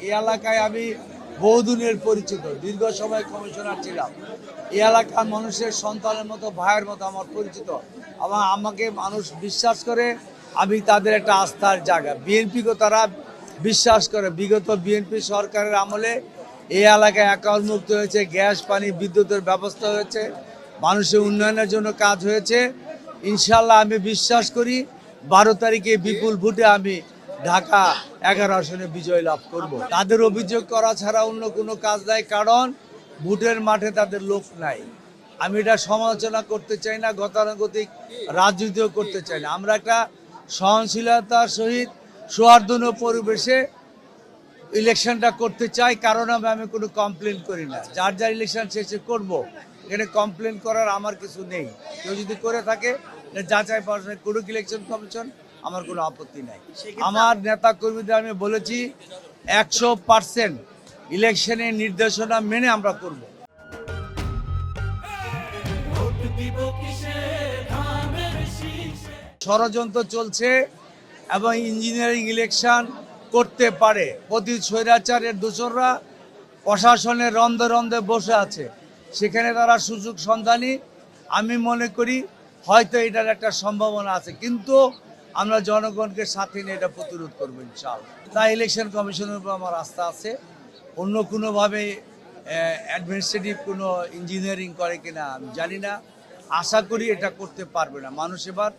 এই এলাকায় আমি বহুদিনের পরিচিত, দীর্ঘ সময় কমিশনার ছিলাম। এই এলাকার মানুষের সন্তানের মতো, ভাইয়ের মতো আমার পরিচিত। আমাকে মানুষ বিশ্বাস করে, আমি তাদের একটা আস্থার জায়গা। বিএনপিকেও তারা বিশ্বাস করে। বিগত বিএনপি সরকারের আমলে এই এলাকায় অ্যাকাউন্ট মুক্ত হয়েছে, গ্যাস, পানি, বিদ্যুতের ব্যবস্থা হয়েছে, মানুষের উন্নয়নের জন্য কাজ হয়েছে। ইনশাল্লাহ আমি বিশ্বাস করি 12 তারিখে বিপুল ভোটে আমি ঢাকা 11 আসনে বিজয় লাভ করব। তাদের অভিযোগ করা ছাড়া অন্য কোনো কাজ নাই, কারণ ভোটের মাঠে তাদের লোক নাই। আমি এটা সমালোচনা করতে চাই না, গতানুগতিক রাজনীতিও করতে চাই না। আমরা একটা সহনশীলতার সহিত সৌহার্দ্যপূর্ণ পরিবেশে ইলেকশনটা করতে চাই, কারণ আমি কোনো কমপ্লেন করি না। যার যার ইলেকশন শেষে করব, এখানে কমপ্লেন করার আমার কিছু নেই। কেউ যদি করে থাকে যাচাই পড়াশোনা করুক ইলেকশন কমিশন, আমার কোনো আপত্তি নাই। আমার নেতা কর্মীদের আমি বলেছি 100% ইলেকশনের নির্দেশনা মেনে আমরা করব। ষড়যন্ত্র চলছে এবং ইঞ্জিনিয়ারিং ইলেকশন করতে পারে। প্রতি স্বৈরাচারের দোসররা প্রশাসনের রন্ধে রন্ধে বসে আছে, সেখানে তারা সুযোগ সন্ধানী। আমি মনে করি হয়তো এটার একটা সম্ভাবনা আছে, কিন্তু আমরা জনগণকে সাথে নিয়ে এটা প্রতিরোধ করবো ইনশাআল্লাহ। তাই ইলেকশন কমিশনের উপর আমার আস্থা আছে। অন্য কোনোভাবে অ্যাডমিনিস্ট্রেটিভ কোনো ইঞ্জিনিয়ারিং করে কিনা আমি জানি না, আশা করি এটা করতে পারবে না। মানুষ এবার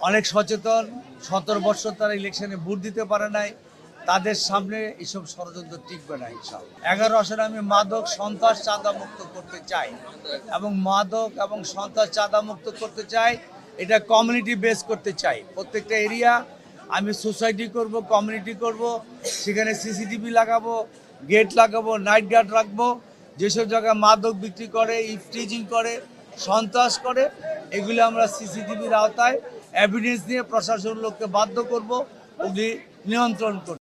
অনেক সচেতন, 17 বছর তারা ইলেকশনে ভোট দিতে পারে নাই, তাদের সামনে এইসব ষড়যন্ত্র টিকবে না ইনশাআল্লাহ। 11 আসনে আমি মাদক, সন্ত্রাস, চাঁদা মুক্ত করতে চাই, এবং মাদক এবং সন্ত্রাস, চাঁদা মুক্ত করতে চাই। এটা কমিউনিটি বেস করতে চাই। প্রত্যেকটা এরিয়া আমি সোসাইটি করব, কমিউনিটি করব, সেখানে সিসিটিভি লাগাবো, গেট লাগাবো, নাইট গার্ড রাখবো। যেসব জায়গায় মাদক বিক্রি করে, ইফটিজিং করে, সন্ত্রাস করে, এগুলো আমরা সিসিটিভির আওতায় এভিডেন্স নিয়ে প্রশাসন লোককে বাধ্য করব ওগুলি নিয়ন্ত্রণ করতে।